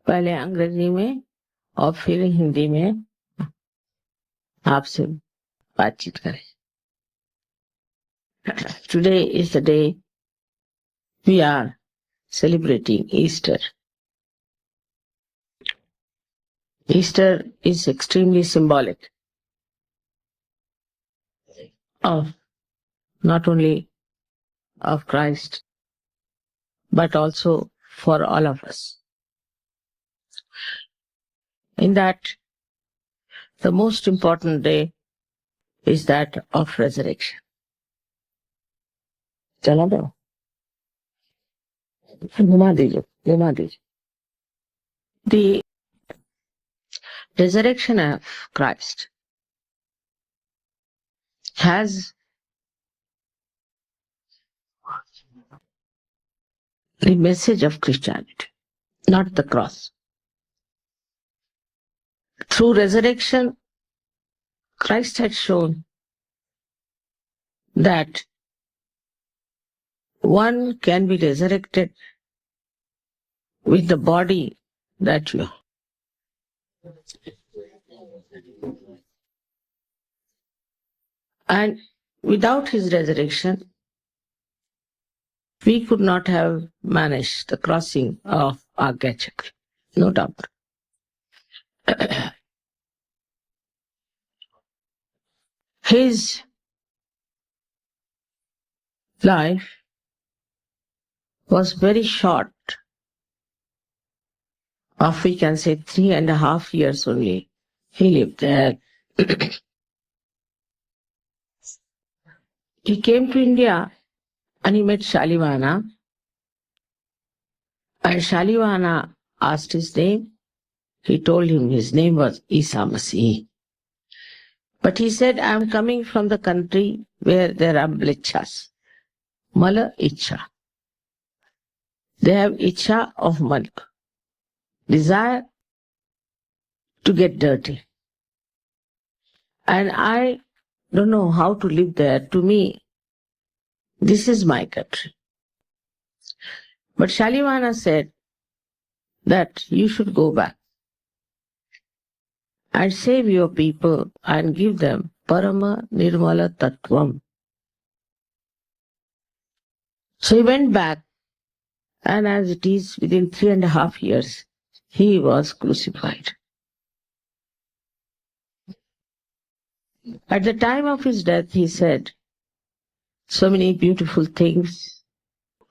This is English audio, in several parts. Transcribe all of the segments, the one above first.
पहले अंग्रेजी में और फिर हिंदी में आपसे बातचीत करें. Today is the day we are celebrating Easter. Easter is extremely symbolic of not only of Christ, but also for all of us. In that, the most important day is that of resurrection. चला दो, घुमा दीजिए. The resurrection of Christ has the message of Christianity, not the cross. Through resurrection, Christ had shown that one can be resurrected with the body that you. And without his resurrection, we could not have managed the crossing of our Calcutta, no doubt. His life was very short, of we can say 3.5 years only. He lived there. He came to India and he met Shalivana. And Shalivana asked his name. He told him his name was Isa Masih. But he said, I am coming from the country where there are mlechas. Mala Icha. They have Icha of Mal. Desire to get dirty. And I don't know how to live there. To me, this is my country. But Shalivana said that you should go back and save your people and give them Parama Nirmala Tattvam. So he went back, and as it is, within 3.5 years, he was crucified. At the time of his death, he said so many beautiful things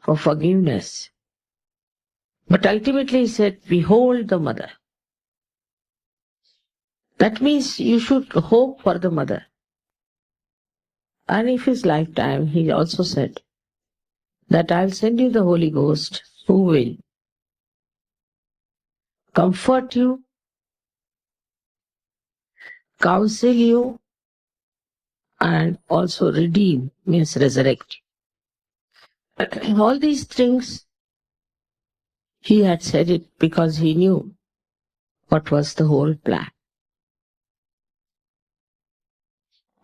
for forgiveness. But ultimately he said, behold the mother. That means you should hope for the mother. And in his lifetime, he also said that I'll send you the Holy Ghost who will comfort you, counsel you, and also redeem, means resurrect. All these things, he had said it because he knew what was the whole plan.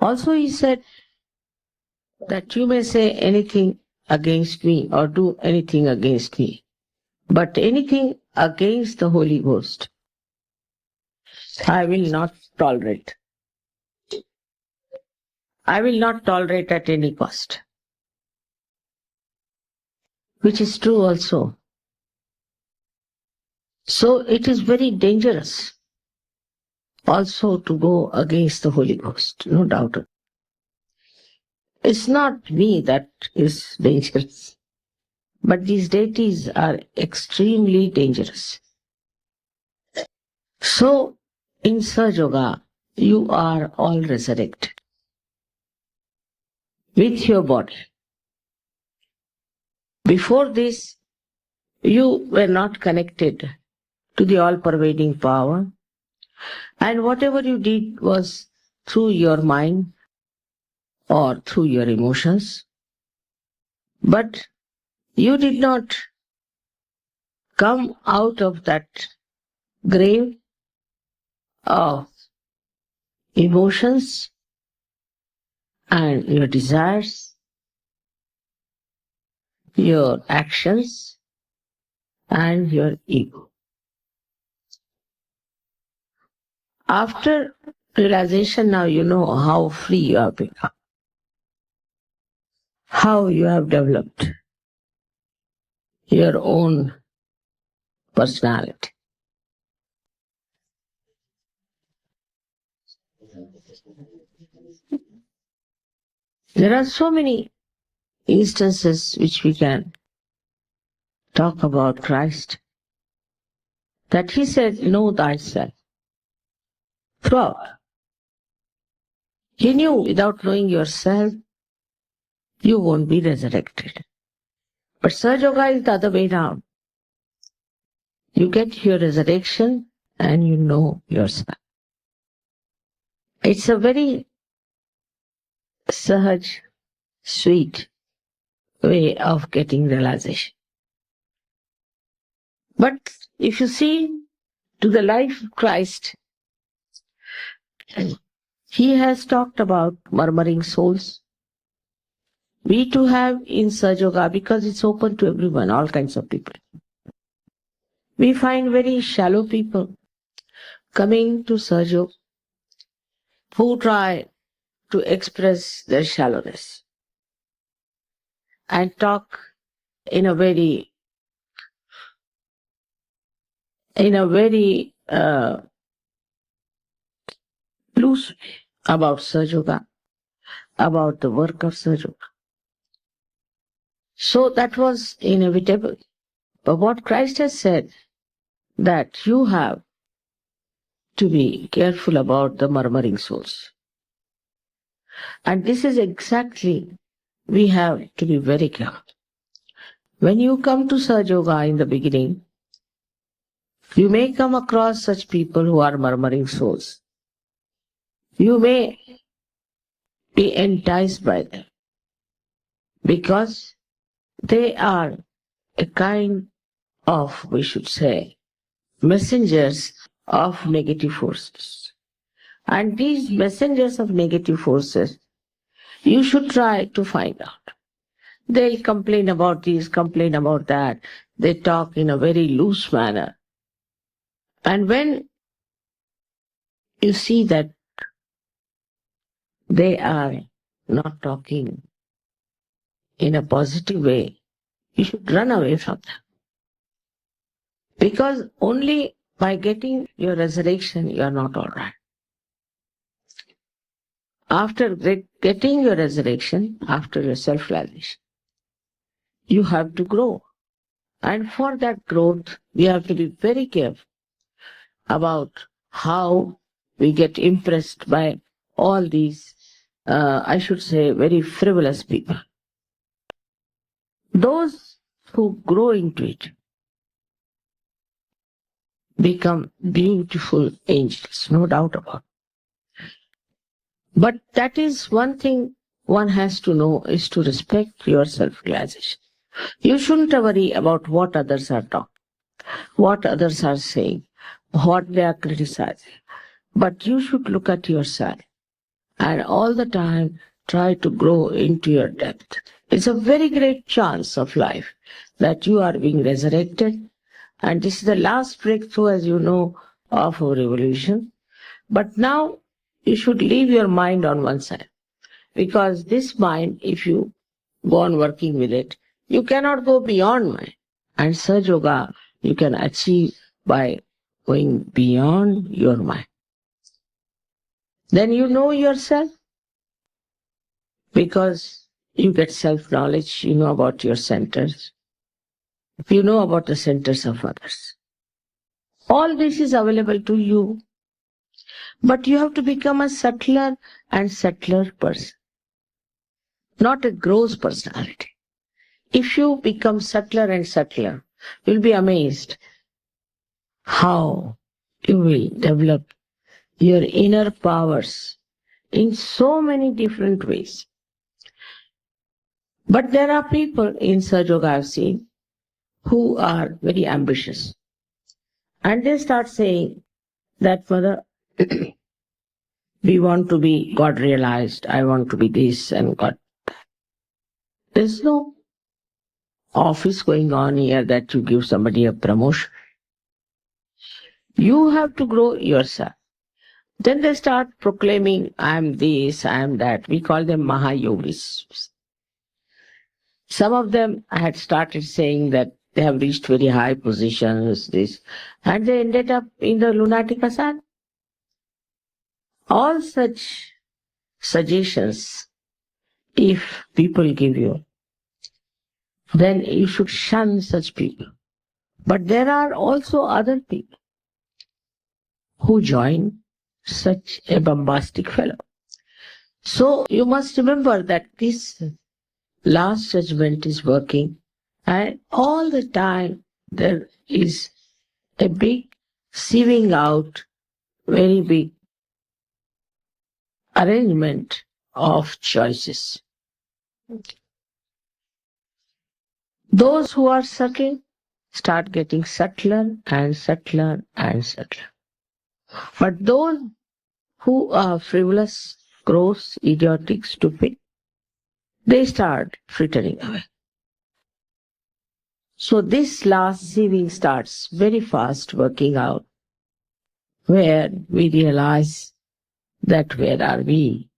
Also he said that you may say anything against me or do anything against me, but anything against the Holy Ghost, I will not tolerate. I will not tolerate at any cost. Which is true also. So it is very dangerous also to go against the Holy Ghost, no doubt. It's not me that is dangerous, but these deities are extremely dangerous. So in Sahaja, you are all resurrected with your body. Before this, you were not connected to the all-pervading power, and whatever you did was through your mind or through your emotions, but you did not come out of that grave of emotions and your desires, your actions, and your ego. After realization, now you know how free you have become, how you have developed your own personality. There are so many instances which we can talk about Christ, that he said, know thyself. Throughout, he knew without knowing yourself, you won't be resurrected. But Sahaja Yoga is the other way around. You get your resurrection and you know yourself. It's a very Sahaj, sweet way of getting realization. But if you see to the life of Christ, he has talked about murmuring souls. We too have in Sahaja Yoga, because it's open to everyone, all kinds of people. We find very shallow people coming to Sahaja Yoga who try to express their shallowness and talk in a very loose way about Sahaja Yoga, about the work of Sahaja Yoga. So that was inevitable. But what Christ has said, that you have to be careful about the murmuring souls. And this is exactly, we have to be very careful. When you come to Sahaja Yoga in the beginning, you may come across such people who are murmuring souls. You may be enticed by them because they are a kind of, we should say, messengers of negative forces. And these messengers of negative forces, you should try to find out. They'll complain about this, complain about that. They talk in a very loose manner. And when you see that they are not talking in a positive way, you should run away from them. Because only by getting your resurrection, you are not all right. After getting your resurrection, after your self-realization, you have to grow. And for that growth, we have to be very careful about how we get impressed by all these, I should say, very frivolous people. Those who grow into it become beautiful angels, no doubt about it. But that is one thing one has to know, is to respect your self-realization. You shouldn't worry about what others are talking, what others are saying, what they are criticizing. But you should look at yourself and all the time try to grow into your depth. It's a very great chance of life that you are being resurrected. And this is the last breakthrough, as you know, of our revolution. But now you should leave your mind on one side. Because this mind, if you go on working with it, you cannot go beyond mind. And Sahaja Yoga you can achieve by going beyond your mind. Then you know yourself, because you get self-knowledge, you know about your centers, you know about the centers of others. All this is available to you, but you have to become a subtler and subtler person, not a gross personality. If you become subtler and subtler, you'll be amazed how you will develop your inner powers in so many different ways. But there are people in Sahaja Yoga I've seen who are very ambitious. And they start saying that, Mother, we want to be God realized, I want to be this and God. There's no office going on here that you give somebody a promotion. You have to grow yourself. Then they start proclaiming, I am this, I am that. We call them Mahayogis. Some of them had started saying that they have reached very high positions, this, and they ended up in the lunatic asylum. All such suggestions, if people give you, then you should shun such people. But there are also other people who join such a bombastic fellow. So you must remember that this last judgment is working, and all the time there is a big sieving out, very big arrangement of choices. Those who are subtle start getting subtler and subtler and subtler. But those who are frivolous, gross, idiotic, stupid, they start frittering away. So this last sieving starts very fast working out, where we realize that where are we?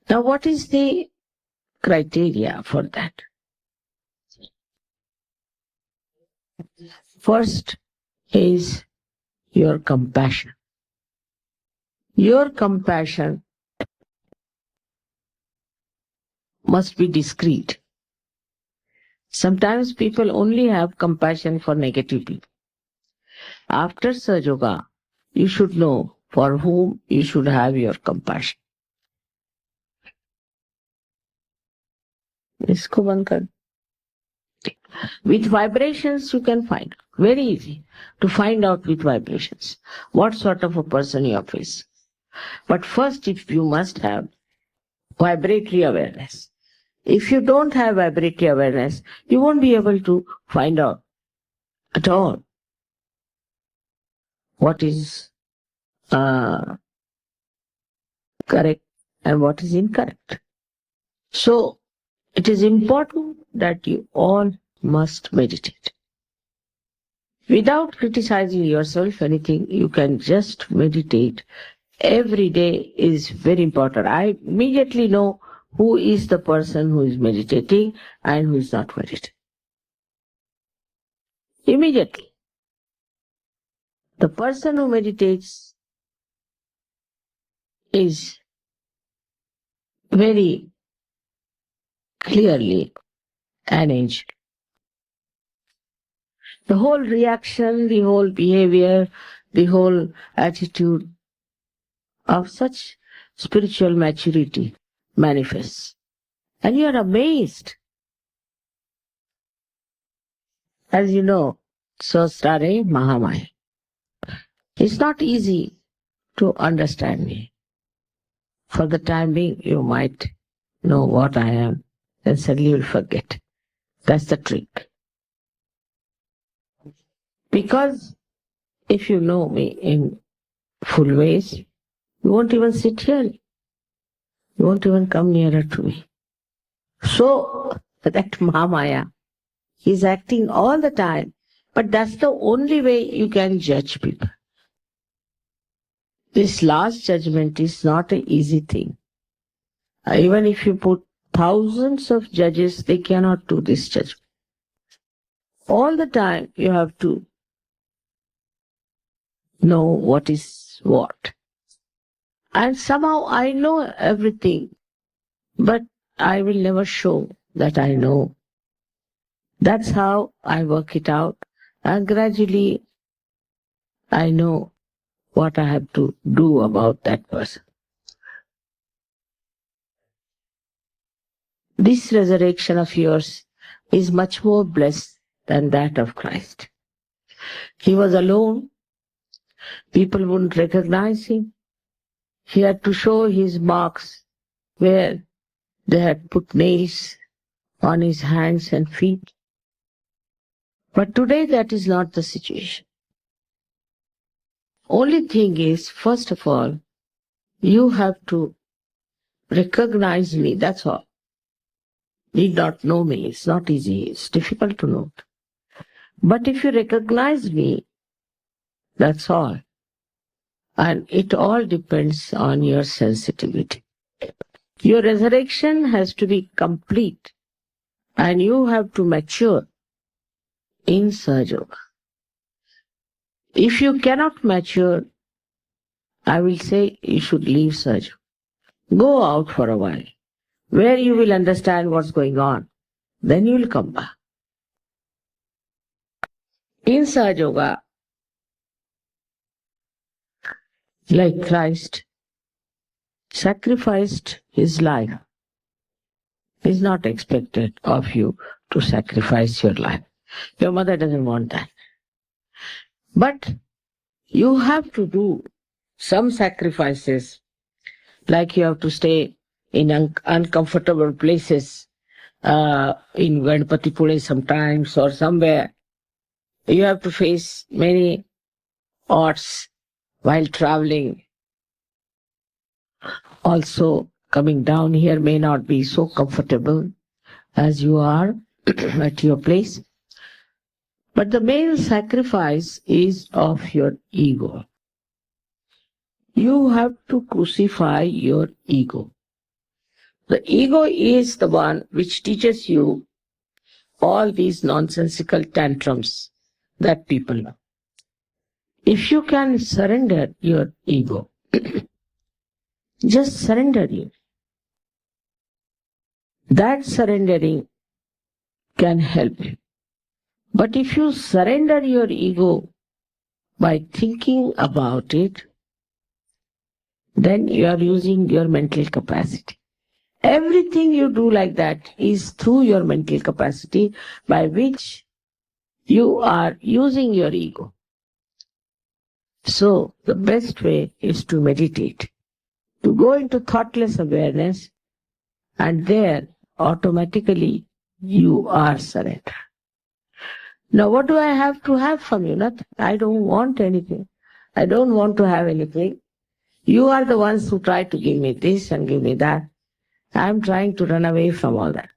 Now what is the criteria for that? First is your compassion. Your compassion must be discreet. Sometimes people only have compassion for negative people. After Sahaja Yoga, you should know for whom you should have your compassion. इसको बंद कर. With vibrations you can find. Very easy to find out with vibrations what sort of a person you are facing. But first, if you must have vibratory awareness. If you don't have vibratory awareness, you won't be able to find out at all what is correct and what is incorrect. So it is important that you all must meditate. Without criticizing yourself anything, you can just meditate. Every day is very important. I immediately know who is the person who is meditating and who is not meditating. Immediately. The person who meditates is very clearly an angel. The whole reaction, the whole behavior, the whole attitude of such spiritual maturity manifests. And you are amazed. As you know, Sastare Mahamaya. It's not easy to understand me. For the time being, you might know what I am, then suddenly you'll forget. That's the trick. Because if you know me in full ways, you won't even sit here. You won't even come nearer to me. So that Mahamaya is acting all the time, but that's the only way you can judge people. This last judgment is not an easy thing. Even if you put thousands of judges, they cannot do this judgment. All the time you have to know what is what. And somehow I know everything, but I will never show that I know. That's how I work it out. And gradually I know what I have to do about that person. This resurrection of yours is much more blessed than that of Christ. He was alone. People wouldn't recognize him. He had to show his marks where they had put nails on his hands and feet. But today that is not the situation. Only thing is, first of all, you have to recognize me, that's all. need not know me. It's not easy. It's difficult to know. But if you recognize me, that's all. And it all depends on your sensitivity. Your resurrection has to be complete and you have to mature in Sahaja. If you cannot mature, I will say you should leave Sahaja. Go out for a while where you will understand what's going on. Then you will come back. In Sahaja, like Christ sacrificed his life, is not expected of you to sacrifice your life. Your mother doesn't want that. But you have to do some sacrifices, like you have to stay in uncomfortable places, in Ganpatipule sometimes or somewhere. You have to face many odds while traveling. Also, coming down here may not be so comfortable as you are at your place. But the main sacrifice is of your ego. You have to crucify your ego. The ego is the one which teaches you all these nonsensical tantrums that people know. If you can surrender your ego, just surrender it. That surrendering can help you. But if you surrender your ego by thinking about it, then you are using your mental capacity. Everything you do like that is through your mental capacity by which you are using your ego. So the best way is to meditate, to go into thoughtless awareness, and there automatically you are surrendered. Now what do I have to have from you? Nothing. I don't want anything. I don't want to have anything. You are the ones who try to give me this and give me that. I'm trying to run away from all that.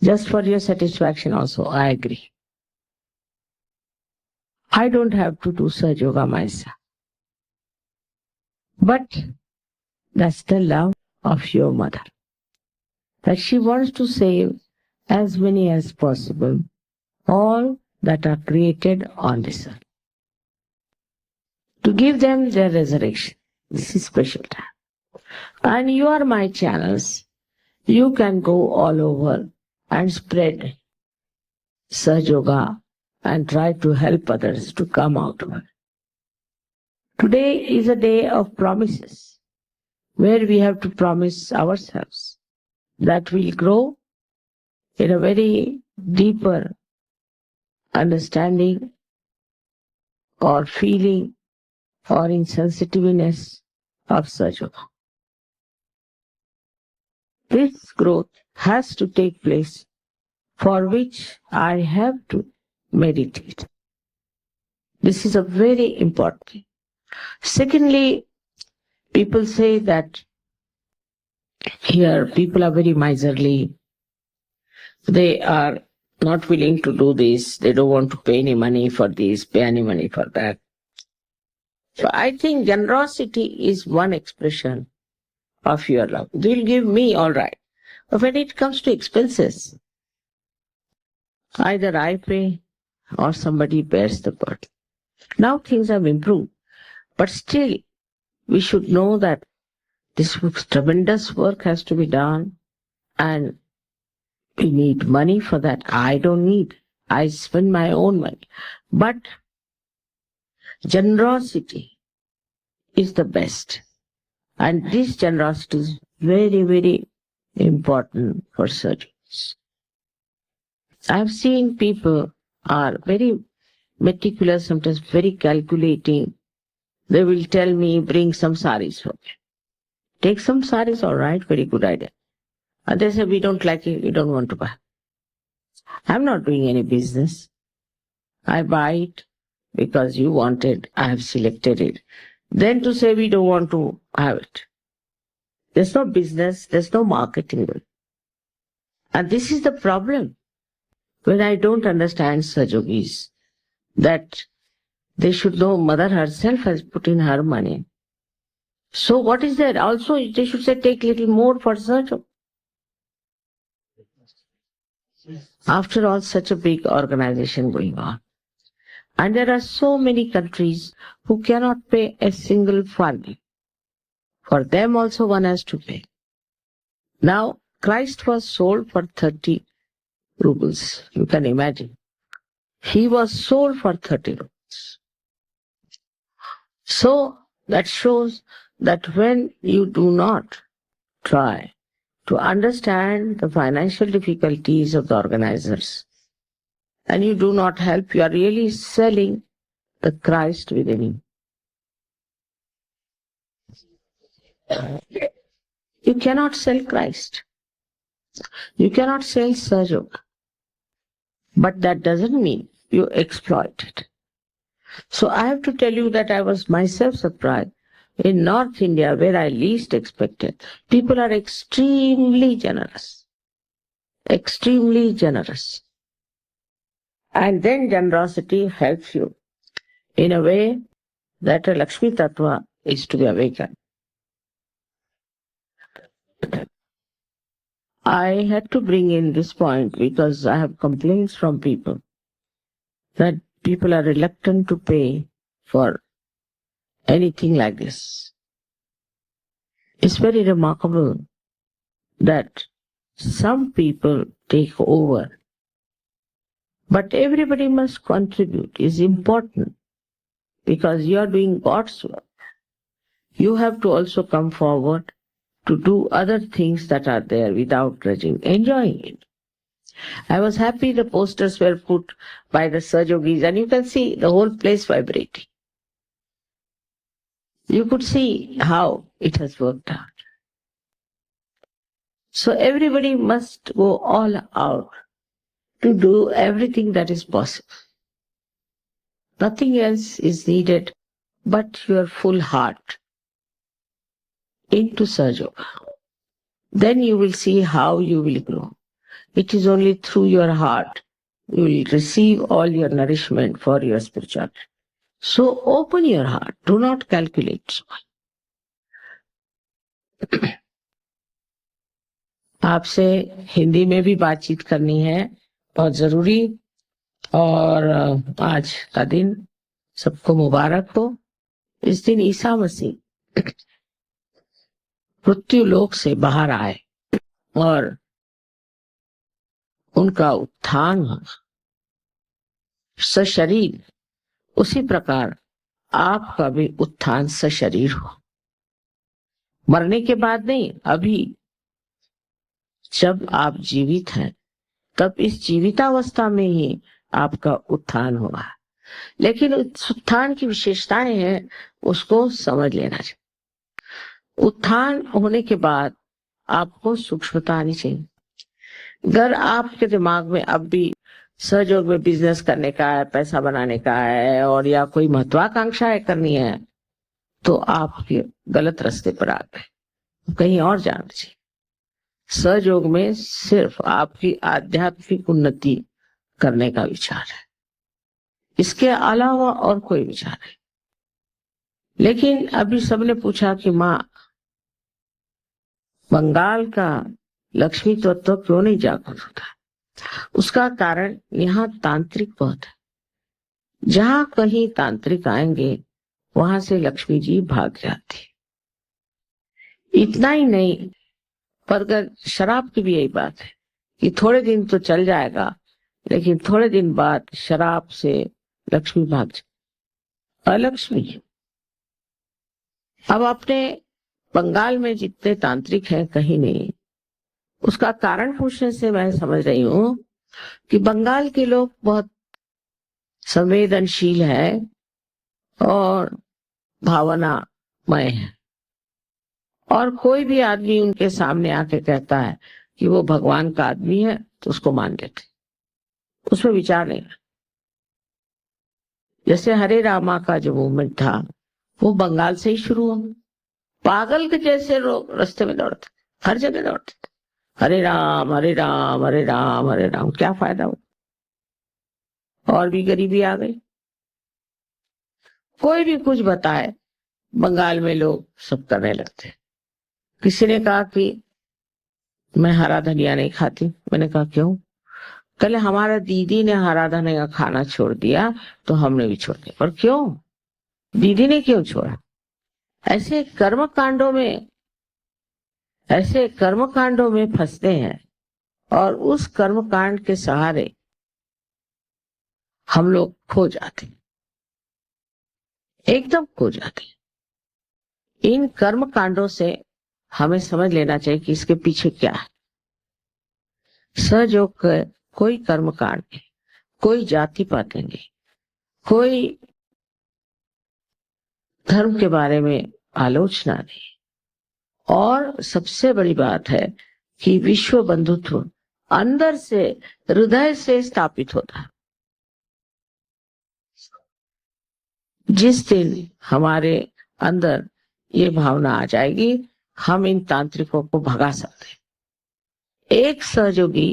Just for your satisfaction also, I agree. I don't have to do Sahaja Yoga myself. But that's the love of your mother. That she wants to save as many as possible, all that are created on this earth. To give them their resurrection. This is special time. And you are my channels. You can go all over and spread Sahaja Yoga and try to help others to come out of it. Today is a day of promises, where we have to promise ourselves that we'll grow in a very deeper understanding or feeling or in sensitiveness of Sahaja Yoga. This growth has to take place, for which I have to meditate. This is a very important thing. Secondly, people say that here people are very miserly. They are not willing to do this. They don't want to pay any money for this, pay any money for that. So I think generosity is one expression of your love. They'll give me, all right. But when it comes to expenses, either I pay or somebody bears the burden. Now things have improved, but still we should know that this tremendous work has to be done and we need money for that. I don't need. I spend my own money. But generosity is the best. And this generosity is very, very important for surgeons. I've seen people are very meticulous, sometimes very calculating. They will tell me, bring some saris for me. Take some saris, all right, very good idea. And they say, we don't like it, we don't want to buy. I'm not doing any business. I buy it because you want it, I have selected it. Then to say we don't want to have it. There's no business, there's no marketing. And this is the problem. When I don't understand Sajogis, that they should know mother herself has put in her money. So what is there? Also, they should say take little more for Sajog. After all, such a big organization going on. And there are so many countries who cannot pay a single farthing. For them also one has to pay. Now, Christ was sold for 30 rubles. You can imagine. He was sold for 30 rubles. So, that shows that when you do not try to understand the financial difficulties of the organizers and you do not help, you are really selling the Christ within you. You cannot sell Christ. You cannot sell Sajog. But that doesn't mean you exploit it. So I have to tell you that I was myself surprised. In North India, where I least expected, people are extremely generous. Extremely generous. And then generosity helps you in a way that a Lakshmi Tattva is to be awakened. I had to bring in this point because I have complaints from people that people are reluctant to pay for anything like this. It's very remarkable that some people take over, but everybody must contribute. Is important because you are doing God's work. You have to also come forward to do other things that are there without grudging, enjoying it. I was happy the posters were put by the Sajogis and you can see the whole place vibrating. You could see how it has worked out. So everybody must go all out to do everything that is possible. Nothing else is needed but your full heart into Sahaja. Then you will see how you will grow. It is only through your heart you will receive all your nourishment for your spirituality. So open your heart. Do not calculate. आपसे हिंदी में भी बातचीत करनी है बहुत जरूरी और आज का दिन सबको मुबारक हो। इस दिन ईसा मसीह मृत्यु लोक से बाहर आए और उनका उत्थान सशरीर, उसी प्रकार आपका भी उत्थान सशरीर हो। मरने के बाद नहीं, अभी जब आप जीवित हैं तब इस जीवितावस्था में ही आपका उत्थान हुआ है। लेकिन उस उत्थान की विशेषताएं हैं, उसको समझ लेना चाहिए। उत्थान होने के बाद आपको सूक्ष्मता आनी चाहिए। अगर आपके दिमाग में अब भी सहयोग में बिजनेस करने का है, पैसा बनाने का है और या कोई महत्वाकांक्षाएं करनी है, तो आप गलत रास्ते पर आ गए, कहीं और जाना चाहिए। सहयोग में सिर्फ आपकी आध्यात्मिक उन्नति करने का विचार है, इसके अलावा और कोई विचार नहीं। लेकिन अभी सबने पूछा कि माँ, बंगाल का लक्ष्मी तत्व क्यों नहीं जागृत होता? उसका कारण यहाँ तांत्रिक बहुत है। जहां कहीं तांत्रिक आएंगे वहां से लक्ष्मी जी भाग जाती। इतना ही नहीं, पर अगर शराब की भी यही बात है कि थोड़े दिन तो चल जाएगा, लेकिन थोड़े दिन बाद शराब से लक्ष्मी भाग जाए। अलक्ष्मी। अब अपने बंगाल में जितने तांत्रिक हैं कहीं नहीं। उसका कारण पूछने से मैं समझ रही हूं कि बंगाल के लोग बहुत संवेदनशील है और भावनामय है, और कोई भी आदमी उनके सामने आके कहता है कि वो भगवान का आदमी है तो उसको मान लेते, उसमें विचार नहीं। जैसे हरे रामा का जो मूवमेंट था वो बंगाल से ही शुरू हुआ। पागल के जैसे लोग रास्ते में दौड़ते, हर जगह दौड़ते थे। हरे राम हरे राम हरे राम हरे राम, क्या फायदा हुआ? और भी गरीबी आ गई। कोई भी कुछ बताए, बंगाल में लोग सब करने लगते। किसी ने कहा कि मैं हरा धनिया नहीं खाती। मैंने कहा क्यों? कल हमारा दीदी ने हरा धनिया खाना छोड़ दिया तो हमने भी छोड़ दिया। पर क्यों? दीदी ने क्यों छोड़ा? ऐसे कर्म कांडों में, ऐसे कर्म कांडों में फंसते हैं और उस कर्म कांड के सहारे हम लोग खो जाते, एकदम खो जाते। इन कर्म कांडों से हमें समझ लेना चाहिए कि इसके पीछे क्या है। सहयोग कोई कर्म कांड नहीं, कोई जाति पात नहीं, कोई धर्म के बारे में आलोचना नहीं, और सबसे बड़ी बात है कि विश्व बंधुत्व अंदर से, हृदय से स्थापित होता है। जिस दिन हमारे अंदर ये भावना आ जाएगी, हम इन तांत्रिकों को भगा सकते हैं। एक सहयोगी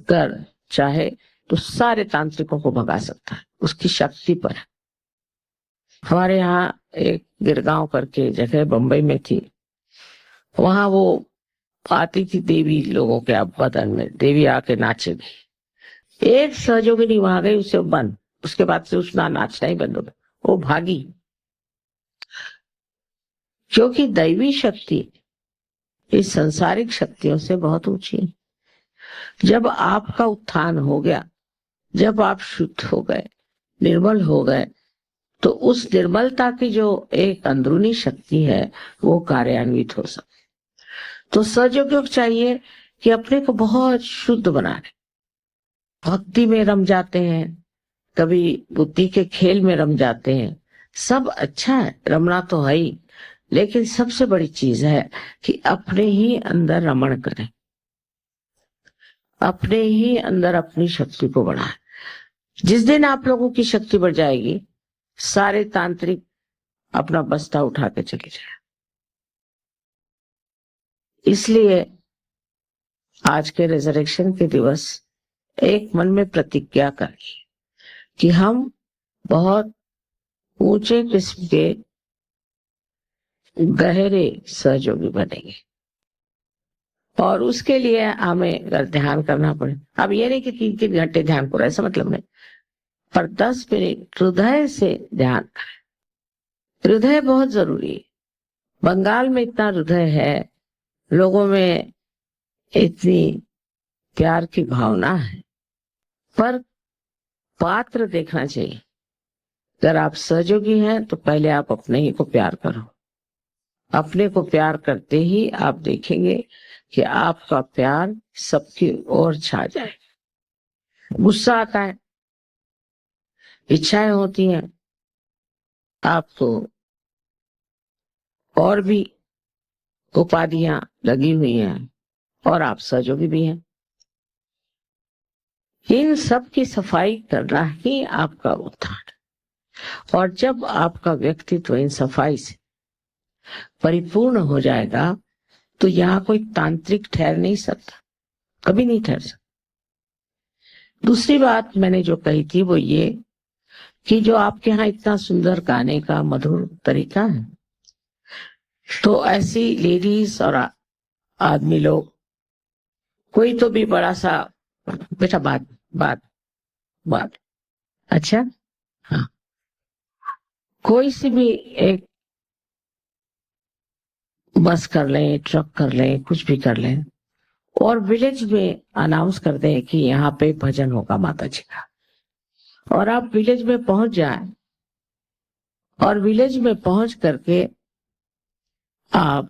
कर चाहे तो सारे तांत्रिकों को भगा सकता है, उसकी शक्ति पर है। हमारे यहाँ एक गिरगांव करके जगह बंबई में थी, वहां वो आती थी देवी लोगों के बदन में, देवी आके नाचेगी। एक सहयोगिनी वहां गई, उसे बंद, उसके बाद से उसका नाचना ही बंद हो गया, वो भागी। क्योंकि दैवी शक्ति इस सांसारिक शक्तियों से बहुत ऊंची है। जब आपका उत्थान हो गया, जब आप शुद्ध हो गए, निर्मल हो गए, तो उस निर्मलता की जो एक अंदरूनी शक्ति है वो कार्यान्वित हो सकती। तो सहयोग चाहिए कि अपने को बहुत शुद्ध बनाने, भक्ति में रम जाते हैं, कभी बुद्धि के खेल में रम जाते हैं। सब अच्छा है, रमना तो है ही, लेकिन सबसे बड़ी चीज है कि अपने ही अंदर रमण करें, अपने ही अंदर अपनी शक्ति को बढ़ाएं। जिस दिन आप लोगों की शक्ति बढ़ जाएगी, सारे तांत्रिक अपना बस्ता उठा के चले जाए। इसलिए आज के रिजरेक्शन के दिवस एक मन में प्रतिज्ञा करें कि हम बहुत ऊंचे किस्म के गहरे सहयोगी बनेंगे। और उसके लिए हमें अगर ध्यान करना पड़े, अब ये नहीं कि 3-3 घंटे ध्यान करो, ऐसा मतलब नहीं, पर 10 मिनट हृदय से ध्यान करें। हृदय बहुत जरूरी है। बंगाल में इतना हृदय है, लोगों में इतनी प्यार की भावना है, पर पात्र देखना चाहिए। अगर आप सहयोगी हैं तो पहले आप अपने ही को प्यार करो। अपने को प्यार करते ही आप देखेंगे कि आपका प्यार सबकी ओर छा जाए। गुस्सा आता है, इच्छाएं होती हैं, आपको और भी उपाधियां लगी हुई हैं, और आप सहयोगी भी हैं। इन सब की सफाई करना ही आपका उत्थान। और जब आपका व्यक्तित्व इन सफाई से परिपूर्ण हो जाएगा तो यहाँ कोई तांत्रिक ठहर नहीं सकता, कभी नहीं ठहर सकता। दूसरी बात मैंने जो कही थी वो ये कि जो आपके यहाँ इतना सुंदर गाने का मधुर तरीका है, तो ऐसी लेडीज और आदमी लोग, कोई तो भी बड़ा सा, बेटा बात बात बात, अच्छा हाँ, कोई सी भी एक बस कर लें, ट्रक कर लें, कुछ भी कर लें, और विलेज में अनाउंस कर दें कि यहाँ पे भजन होगा माता जी का, और आप विलेज में पहुंच जाएं, और विलेज में पहुंच करके आप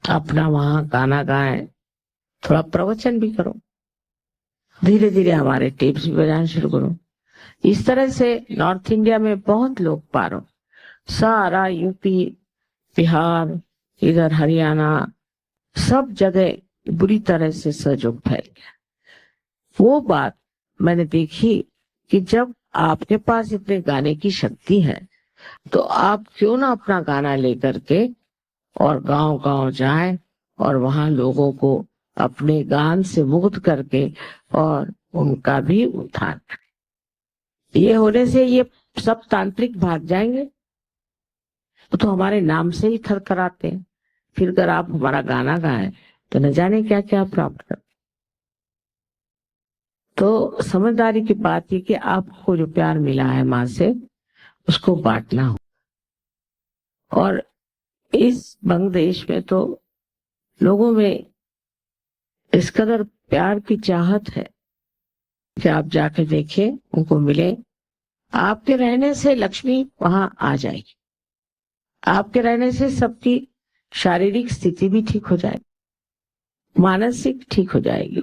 अपना वहां गाना गाएं, थोड़ा प्रवचन भी करो, धीरे धीरे हमारे टेप्स भी बजाना शुरू करो। इस तरह से नॉर्थ इंडिया में बहुत लोग पारो, सारा यूपी, बिहार, इधर हरियाणा, सब जगह बुरी तरह से सहयोग फैल गया। वो बात मैंने देखी कि जब आपके पास इतने गाने की शक्ति है, तो आप क्यों ना अपना गाना लेकर के और गांव गांव जाएं और वहां लोगों को अपने गान से मुक्त करके और उनका भी उत्थान। ये होने से ये सब तांत्रिक भाग जाएंगे, तो हमारे नाम से ही थरथराते हैं। फिर अगर आप हमारा गाना गाएं तो न जाने क्या क्या प्राप्त कर। तो समझदारी की बात है कि आपको जो प्यार मिला है माँ से उसको बांटना हो। और इस बंग देश में तो लोगों में इस कदर प्यार की चाहत है कि आप जाके देखें, उनको मिले। आपके रहने से लक्ष्मी वहां आ जाएगी, आपके रहने से सबकी शारीरिक स्थिति भी ठीक हो जाएगी, मानसिक ठीक हो जाएगी,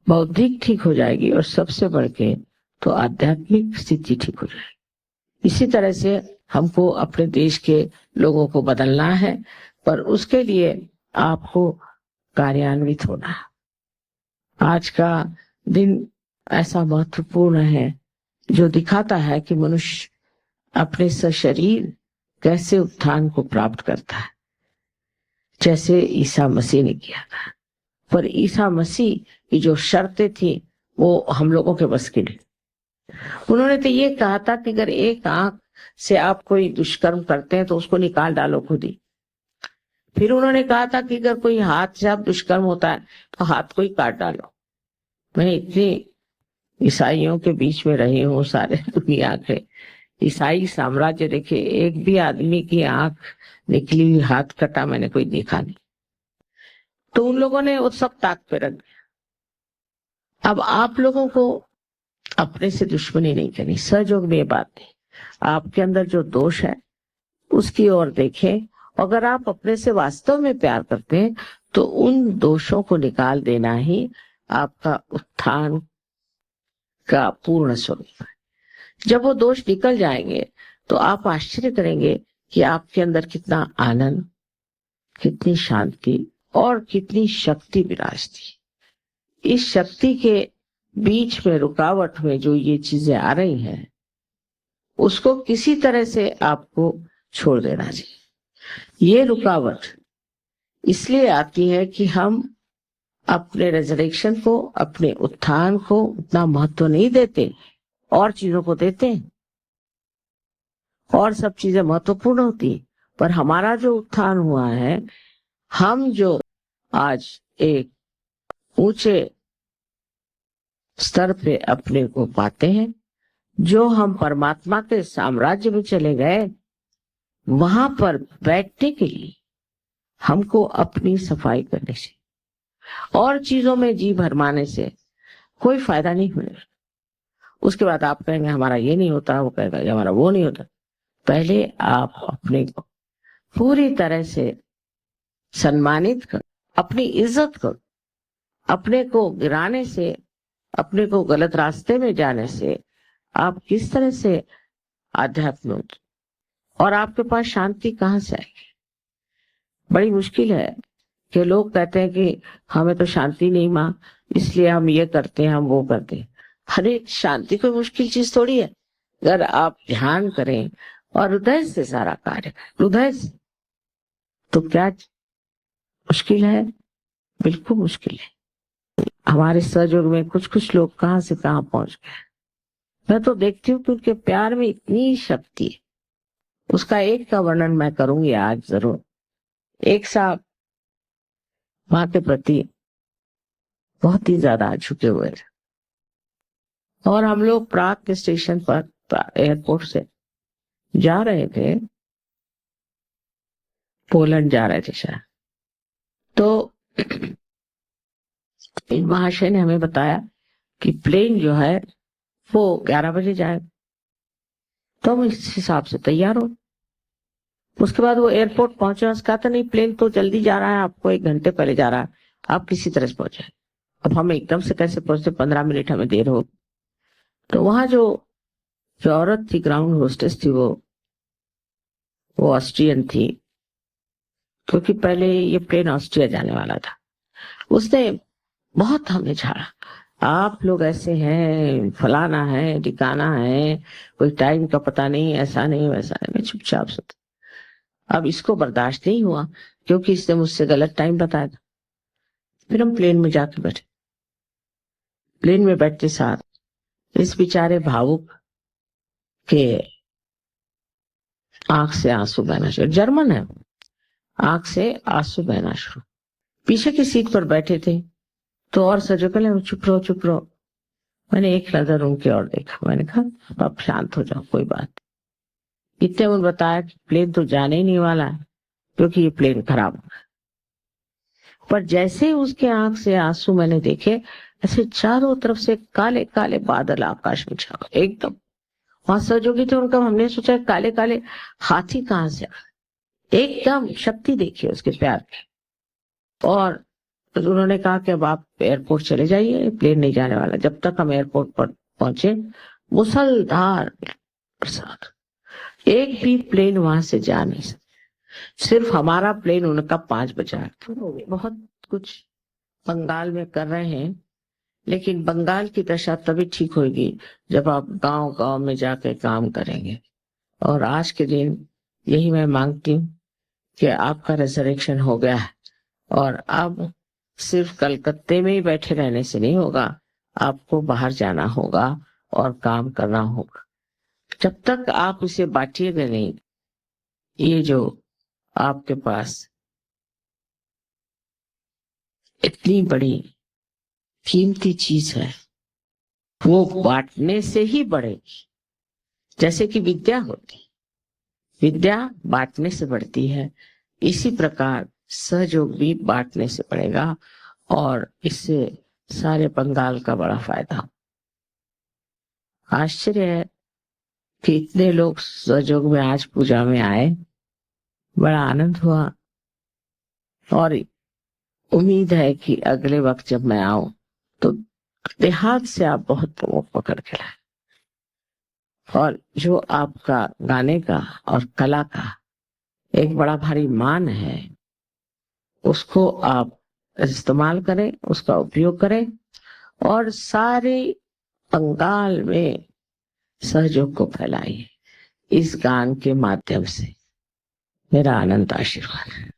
बौद्धिक ठीक हो जाएगी, और सबसे बढ़ के तो आध्यात्मिक स्थिति ठीक हो जाएगी। इसी तरह से हमको अपने देश के लोगों को बदलना है, पर उसके लिए आपको कार्यान्वित होना है। आज का दिन ऐसा महत्वपूर्ण है जो दिखाता है कि मनुष्य अपने सशरीर कैसे उत्थान को प्राप्त करता है, जैसे ईसा मसीह ने किया था। पर ईसा मसीह की जो शर्तें थी वो हम लोगों के बस की नहीं। उन्होंने तो ये कहा था कि अगर एक आंख से आप कोई दुष्कर्म करते हैं तो उसको निकाल डालो खुद ही। फिर उन्होंने कहा था कि अगर कोई हाथ से आप दुष्कर्म होता है तो हाथ को ही काट डालो। मैं इतनी ईसाइयों के बीच में रही हूँ, सारे दुनिया के ईसाई साम्राज्य देखे, एक भी आदमी की आंख निकली हुई हाथ कटा मैंने कोई देखा नहीं। तो उन लोगों ने वो सब ताक पे रख दिया। अब आप लोगों को अपने से दुश्मनी नहीं करनी, सहयोग में ये बात है। आपके अंदर जो दोष है उसकी ओर देखें। अगर आप अपने से वास्तव में प्यार करते हैं तो उन दोषों को निकाल देना ही आपका उत्थान का पूर्ण स्वरूप है। जब वो दोष निकल जाएंगे तो आप आश्चर्य करेंगे कि आपके अंदर कितना आनंद, कितनी शांति और कितनी शक्ति विराजती। इस शक्ति के बीच में रुकावट में जो ये चीजें आ रही हैं उसको किसी तरह से आपको छोड़ देना चाहिए। ये रुकावट इसलिए आती है कि हम अपने रेजरेक्शन को, अपने उत्थान को उतना महत्व नहीं देते, और चीजों को देते हैं, और सब चीजें महत्वपूर्ण होती। पर हमारा जो उत्थान हुआ है, हम जो आज एक ऊंचे स्तर पे अपने को पाते हैं, जो हम परमात्मा के साम्राज्य में चले गए, वहां पर बैठने के लिए हमको अपनी सफाई करने से और चीजों में जी भरमाने से कोई फायदा नहीं होगा। उसके बाद आप कहेंगे हमारा ये नहीं होता, वो कहेगा ये हमारा वो नहीं होता। पहले आप अपने को पूरी तरह से सम्मानित करो, अपनी इज्जत करो। अपने को गिराने से, अपने को गलत रास्ते में जाने से आप किस तरह से आध्यात्म होते, और आपके पास शांति कहाँ से आएगी? बड़ी मुश्किल है कि लोग कहते हैं कि हमें तो शांति नहीं माँ, इसलिए हम ये करते हैं, हम वो करते हैं। अरे शांति कोई मुश्किल चीज थोड़ी है। अगर आप ध्यान करें और हृदय से सारा कार्य करें, हृदय से, तो क्या मुश्किल है? बिल्कुल मुश्किल है। हमारे सहयोग में कुछ कुछ लोग कहाँ से कहाँ पहुंच गए। मैं तो देखती हूँ कि उनके प्यार में इतनी शक्ति है। उसका एक का वर्णन मैं करूंगी आज जरूर। एक साहब माँ के प्रति बहुत ही ज्यादा झुके हुए थे, और हम लोग प्राग के स्टेशन पर एयरपोर्ट से जा रहे थे, पोलैंड जा रहे थे शायद। तो इन महाशय ने हमें बताया कि प्लेन जो है वो 11 बजे जाएगा, तो हम इस हिसाब से तैयार हो। उसके बाद वो एयरपोर्ट पहुंचे, उसका कहा था नहीं प्लेन तो जल्दी जा रहा है, आपको 1 घंटे पहले जा रहा है, आप किसी तरह से पहुंचे। अब हम एकदम से कैसे पहुंचते, 15 मिनट हमें देर हो। तो वहां जो औरत थी, ग्राउंड होस्टेस थी, वो ऑस्ट्रियन थी, क्योंकि पहले ये प्लेन ऑस्ट्रिया जाने वाला था। उसने बहुत हमें झाड़ा, आप लोग ऐसे हैं, फलाना है, ठिकाना है, कोई टाइम का पता नहीं, ऐसा नहीं वैसा नहीं। मैं चुपचाप सुनता। अब इसको बर्दाश्त नहीं हुआ, क्योंकि इसने मुझसे गलत टाइम बताया था। फिर हम प्लेन में जाके बैठे। प्लेन में बैठते साथ इस बेचारे भावुक के आंख से आंसू बहना शुरू, जर्मन है, आंख से आंसू बहना शुरू। पीछे की सीट पर बैठे थे तो और सजो कहले चुप रहो चुप रहो। मैंने एक नजर उनकी ओर देखा, मैंने कहा अब शांत हो जाओ, कोई बात। इतने उन्होंने बताया कि प्लेन तो जाने ही नहीं वाला है क्योंकि ये प्लेन खराब है। पर जैसे ही उसके आंख से आंसू मैंने देखे, ऐसे चारों तरफ से काले काले बादल आकाश में छा गए एकदम। वहां सहयोगी थे उनका, हमने सोचा काले काले हाथी कहां से आ, एकदम शक्ति देखी उसके प्यार की। और उन्होंने कहा कि अब आप एयरपोर्ट चले जाइए, प्लेन नहीं जाने वाला। जब तक हम एयरपोर्ट पर पहुंचे मूसलधार बरसात, एक भी प्लेन वहां से जा नहीं सकता। सिर्फ हमारा प्लेन उनका 5 बजा। बहुत कुछ बंगाल में कर रहे हैं, लेकिन बंगाल की दशा तभी ठीक होगी जब आप गांव गांव में जाकर काम करेंगे। और आज के दिन यही मैं मांगती हूँ कि आपका रिजर्वेशन हो गया है और अब सिर्फ कलकत्ते में ही बैठे रहने से नहीं होगा, आपको बाहर जाना होगा और काम करना होगा। जब तक आप इसे बांटिएगा नहीं, ये जो आपके पास इतनी बड़ी कीमती चीज है वो बांटने से ही बढ़ेगी। जैसे कि विद्या होती, विद्या बांटने से बढ़ती है, इसी प्रकार सहयोग भी बांटने से बढ़ेगा और इससे सारे बंगाल का बड़ा फायदा। आश्चर्य है कि इतने लोग सहयोग में आज पूजा में आए, बड़ा आनंद हुआ। और उम्मीद है कि अगले वक्त जब मैं आऊं तो देहात से आप बहुत प्रमोद पकड़ के लाए और जो आपका गाने का और कला का एक बड़ा भारी मान है उसको आप इस्तेमाल करें, उसका उपयोग करें और सारे बंगाल में सहयोग को फैलाइए इस गान के माध्यम से। मेरा अनंत आशीर्वाद है।